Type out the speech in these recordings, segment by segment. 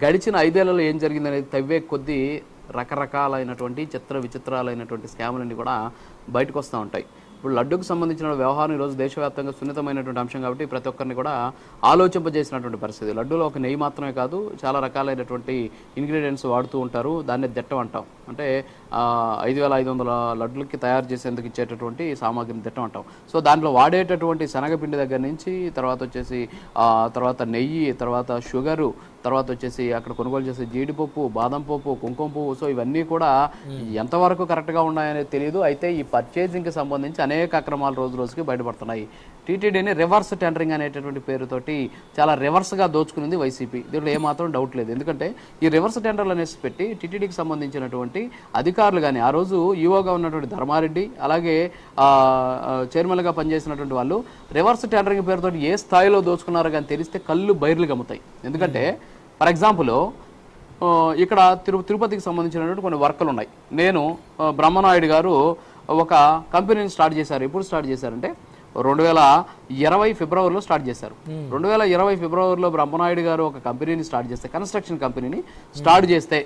గడిచిన 5 ఏళ్లలో ఏం జరిగిందనేది తవ్వే కొద్దీ రకరకాలైనటువంటి విచిత్రాలైనటువంటి స్కాములన్నీ కూడా బయటకు వస్తూ ఉంటాయి. ఇప్పుడు లడ్డూకు సంబంధించిన వ్యవహారం ఈరోజు దేశవ్యాప్తంగా సున్నితమైనటువంటి అంశం కాబట్టి ప్రతి ఒక్కరిని కూడా ఆలోచింపజేసినటువంటి పరిస్థితి. లడ్డూలో ఒక నెయ్యి మాత్రమే కాదు, చాలా రకాలైనటువంటి ఇంగ్రీడియంట్స్ వాడుతూ ఉంటారు. దాన్ని దిట్టం అంటాం. అంటే 5500 లడ్డులకి తయారు చేసేందుకు ఇచ్చేటటువంటి సామాగ్రిని దిట్టం అంటాం. సో దాంట్లో వాడేటటువంటి శనగపిండి దగ్గర నుంచి తర్వాత వచ్చేసి తర్వాత నెయ్యి, తర్వాత షుగరు, తర్వాత వచ్చేసి అక్కడ కొనుగోలు చేసే జీడిపప్పు, బాదం పప్పు, కుంకుమ పువ్వు, సో ఇవన్నీ కూడా ఎంతవరకు కరెక్ట్గా ఉన్నాయనేది తెలియదు. అయితే ఈ పర్చేజింగ్కి సంబంధించి అనేక అక్రమాలు రోజు రోజుకి బయటపడుతున్నాయి. టీటీడీని రివర్స్ టెండరింగ్ అనేటటువంటి పేరుతోటి చాలా రివర్స్గా దోచుకునింది వైసీపీ. దీంట్లో ఏమాత్రం డౌట్ లేదు. ఎందుకంటే ఈ రివర్స్ టెండర్లు అనేసి పెట్టి టీటీడీకి సంబంధించినటువంటి అధికారులు కానీ ఆ రోజు ఈవోగా ఉన్నటువంటి ధర్మారెడ్డి, అలాగే చైర్మన్గా పనిచేసినటువంటి వాళ్ళు రివర్స్ టెండరింగ్ పేరుతోటి ఏ స్థాయిలో దోచుకున్నారో కానీ తెలిస్తే కళ్ళు బైర్లు గమ్ముతాయి. ఎందుకంటే ఫర్ ఎగ్జాంపుల్ ఇక్కడ తిరుపతికి సంబంధించినటువంటి కొన్ని వర్కులు ఉన్నాయి. నేను బ్రహ్మనాయుడు గారు ఒక కంపెనీని స్టార్ట్ చేశారు. ఎప్పుడు స్టార్ట్ చేశారంటే 2020 ఫిబ్రవరిలో స్టార్ట్ చేశారు. 2020 ఫిబ్రవరిలో బ్రహ్మనాయుడు గారు ఒక కంపెనీని స్టార్ట్ చేస్తే, కన్స్ట్రక్షన్ కంపెనీని స్టార్ట్ చేస్తే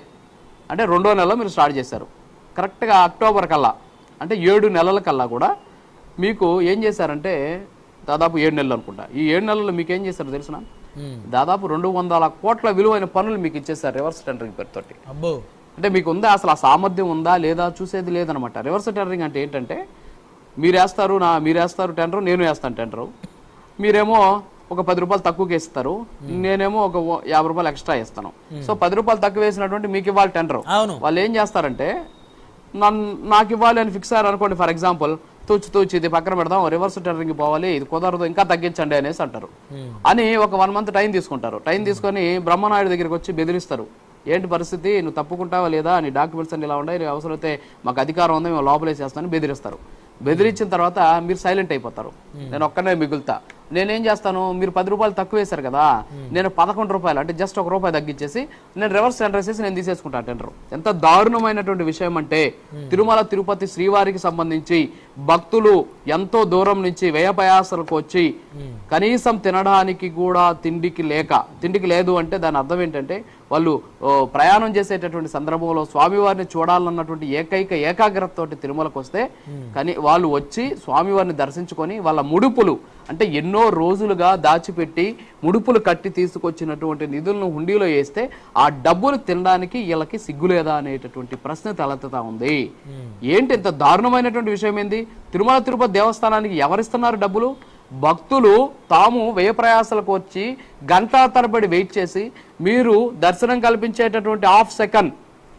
అంటే 2వ నెలలో మీరు స్టార్ట్ చేశారు. కరెక్ట్గా అక్టోబర్ కల్లా అంటే 7 నెలల కల్లా కూడా మీకు ఏం చేశారంటే దాదాపు 7 నెలలు అనుకుంటా. ఈ 7 నెలల్లో మీకు ఏం చేశారు తెలిసిన దాదాపు 200 కోట్ల విలువైన పనులు మీకు ఇచ్చేసారు రివర్స్ టెండరింగ్ పేరుతోటి. అంటే మీకు ఉందా అసలు ఆ సామర్థ్యం ఉందా లేదా చూసేది లేదనమాట. రివర్స్ టెండరింగ్ అంటే ఏంటంటే మీరు వేస్తారు టెండర్, నేను వేస్తాను టెండరు, మీరేమో ఒక 10 రూపాయలు తక్కువకి ఇస్తారు, నేనేమో ఒక 50 రూపాయలు ఎక్స్ట్రా ఇస్తాను. సో 10 రూపాయలు తక్కువ వేసినటువంటి మీకు ఇవ్వాలి టెండర్. వాళ్ళు ఏం చేస్తారంటే నాకు ఇవ్వాలి అని ఫిక్స్ అయ్యారు అనుకోండి. ఫర్ ఎగ్జాంపుల్ తూచి ఇది పక్కన పెడదాం, రివర్స్ టెండరింగ్ పోవాలి, ఇది కుదరదు, ఇంకా తగ్గించండి అనేసి అంటారు. అని ఒక 1 మంత్ టైం తీసుకుంటారు. టైం తీసుకొని బ్రహ్మనాయుడు దగ్గరికి వచ్చి బెదిరిస్తారు. ఏంటి పరిస్థితి, నువ్వు తప్పుకుంటావా లేదా, నీ డాక్యుమెంట్స్ అన్ని ఇలా ఉన్నాయి, అవసరమైతే మాకు అధికారం ఉంది, మేము లోపలేసేస్తానని బెదిరిస్తారు. బెదిరించిన తర్వాత మీరు సైలెంట్ అయిపోతారు. నేను ఒక్కనే మిగులుతా. నేనేం చేస్తాను, మీరు 10 రూపాయలు తక్కువ వేశారు కదా, నేను 11 రూపాయలు అంటే జస్ట్ 1 రూపాయి తగ్గించేసి నేను రివర్స్ టెండర్ వేసేసి నేను తీసేసుకుంటాను టెండర్. ఎంత దారుణమైనటువంటి విషయం అంటే తిరుమల తిరుపతి శ్రీవారికి సంబంధించి భక్తులు ఎంతో దూరం నుంచి వ్యయప్రయాసాలకు వచ్చి కనీసం తినడానికి కూడా తిండికి లేదు అంటే దాని అర్థం ఏంటంటే వాళ్ళు ప్రయాణం చేసేటటువంటి సందర్భంలో స్వామివారిని చూడాలన్నటువంటి ఏకాగ్రతతోటి తిరుమలకు వస్తే కానీ వాళ్ళు వచ్చి స్వామివారిని దర్శించుకొని వాళ్ళ ముడుపులు అంటే ఎన్నో రోజులుగా దాచిపెట్టి ముడుపులు కట్టి తీసుకొచ్చినటువంటి నిధులను హుండీలో వేస్తే ఆ డబ్బులు తినడానికి వీళ్ళకి సిగ్గులేదా అనేటటువంటి ప్రశ్న తలెత్తుతా ఉంది. ఏంటి ఇంత దారుణమైనటువంటి విషయం ఏంది? తిరుమల తిరుపతి దేవస్థానానికి ఎవరిస్తున్నారు డబ్బులు? భక్తులు తాము వ్యయప్రయాసాలకు వచ్చి గంటల తరబడి వెయిట్ చేసి మీరు దర్శనం కల్పించేటటువంటి హాఫ్ సెకండ్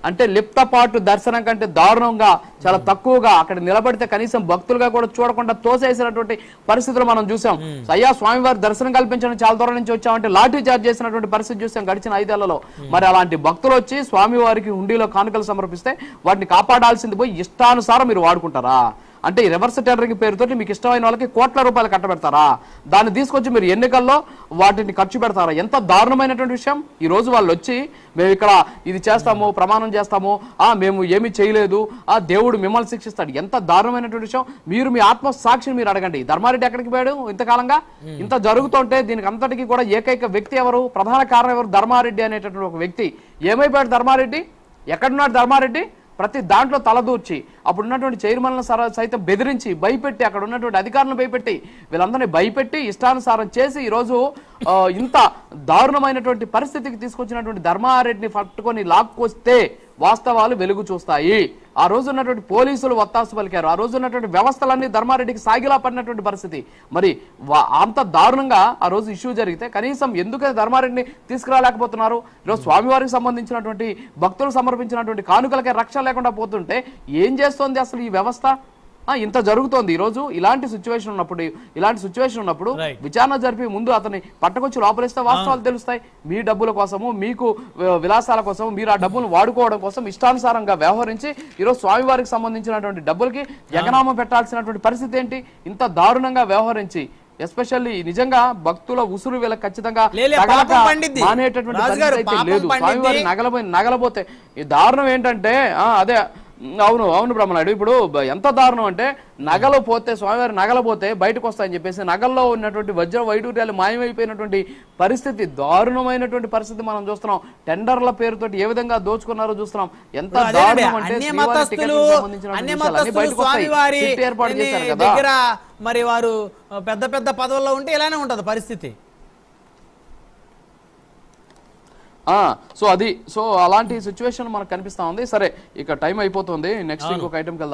అంటే లిప్తపాటు దర్శనం కంటే దారుణంగా చాలా తక్కువగా అక్కడ నిలబడితే కనీసం భక్తులుగా కూడా చూడకుండా తోసేసినటువంటి పరిస్థితులు మనం చూసాం. అయ్యా స్వామివారి దర్శనం కల్పించడం చాలా దూరం నుంచి వచ్చామంటే లాఠీ చార్జ్ చేసినటువంటి పరిస్థితి చూసాం గడిచిన 5 ఏళ్లలో. మరి అలాంటి భక్తులు వచ్చి స్వామివారికి హుండీలో కానుకలు సమర్పిస్తే వాటిని కాపాడాల్సింది పోయి ఇష్టానుసారం మీరు వాడుకుంటారా? అంటే ఈ రివర్స్ టెండరింగ్ పేరుతోటి మీకు ఇష్టమైన వాళ్ళకి కోట్ల రూపాయలు కట్టబెడతారా? దాన్ని తీసుకొచ్చి మీరు ఎన్నికల్లో వాటిని ఖర్చు పెడతారా? ఎంత దారుణమైనటువంటి విషయం. ఈ రోజు వాళ్ళు వచ్చి మేము ఇక్కడ ఇది చేస్తాము, ప్రమాణం చేస్తాము, మేము ఏమి చేయలేదు, దేవుడు మిమ్మల్ని శిక్షిస్తాడు. ఎంత దారుణమైనటువంటి విషయం. మీరు మీ ఆత్మ సాక్షిని మీరు అడగండి. ధర్మారెడ్డి ఎక్కడికి పోయాడు ఇంతకాలంగా? ఇంత జరుగుతుంటే దీనికి అంతటికీ కూడా ఏకైక వ్యక్తి ఎవరు? ప్రధాన కారణం ఎవరు? ధర్మారెడ్డి అనేటటువంటి ఒక వ్యక్తి. ఏమైపోయాడు ధర్మారెడ్డి? ఎక్కడున్నాడు ధర్మారెడ్డి? ప్రతి దాంట్లో తలదూర్చి అప్పుడు ఉన్నటువంటి చైర్మన్లను సైతం బెదిరించి భయపెట్టి అక్కడ ఉన్నటువంటి అధికారులను భయపెట్టి వీళ్ళందరినీ భయపెట్టి ఇష్టానుసారం చేసి ఈరోజు ఇంత దారుణమైనటువంటి పరిస్థితికి తీసుకొచ్చినటువంటి ధర్మారెడ్డిని పట్టుకొని లాక్కొస్తే వాస్తవాలు వెలుగు చూస్తాయి. ఆ రోజు ఉన్నటువంటి పోలీసులు వత్తాసు పలికారు. ఆ రోజు ఉన్నటువంటి వ్యవస్థలన్నీ ధర్మారెడ్డికి సాగిలా పడినటువంటి పరిస్థితి. మరి అంత దారుణంగా ఆ రోజు ఇష్యూ జరిగితే కనీసం ఎందుకని ధర్మారెడ్డిని తీసుకురాలేకపోతున్నారు? ఈరోజు స్వామివారికి సంబంధించినటువంటి భక్తులు సమర్పించినటువంటి కానుకలకే రక్షణ లేకుండా పోతుంటే ఏం చేస్తోంది అసలు ఈ వ్యవస్థ? ఇంత జరుగుతోంది. ఈరోజు ఇలాంటి సిచ్యువేషన్ ఉన్నప్పుడు విచారణ జరిపి ముందు అతన్ని పట్టుకొచ్చి లోపలిస్తే వాస్తవాలు తెలుస్తాయి. మీ డబ్బుల కోసము, మీకు విలాసాల కోసం, మీరు ఆ డబ్బులు వాడుకోవడం కోసం ఇష్టానుసారంగా వ్యవహరించి ఈరోజు స్వామివారికి సంబంధించినటువంటి డబ్బులకి ఎగనామం పెట్టాల్సినటువంటి పరిస్థితి ఏంటి? ఇంత దారుణంగా వ్యవహరించి ఎస్పెషల్లీ నిజంగా భక్తుల ఉసురు వీళ్ళ ఖచ్చితంగా మానేటటువంటి పరిస్థితి అయితే లేదు. స్వామివారి నగలబోతే ఈ దారుణం ఏంటంటే అదే అవును అవును బ్రహ్మనాయుడు. ఇప్పుడు ఎంత దారుణం అంటే నగలు పోతే, స్వామివారి నగలు పోతే బయటకు వస్తాయని చెప్పేసి నగల్లో ఉన్నటువంటి వజ్ర వైడూర్యాలు మాయమైపోయినటువంటి పరిస్థితి, దారుణమైనటువంటి పరిస్థితి మనం చూస్తున్నాం. టెండర్ల పేరుతోటి ఏ విధంగా దోచుకున్నారో చూస్తున్నాం. ఎంత దారుణం అంటే శ్రీవారి టికెట్లకు సంబంధించినటువంటి విషయాలన్నీ బయటకు వస్తాయి. సిట్ ఏర్పాటు చేశారు కదా దగ్గర, మరి వారు పెద్ద పెద్ద పదవుల్లో ఉంటే ఇలానే ఉంటది పరిస్థితి. సో అలాంటి సిచ్యువేషన్ మనకు కనిపిస్తా ఉంది. సరే, ఇక టైం అయిపోతుంది. నెక్స్ట్ ఇంకొక ఐటెంకి వెళ్దాం.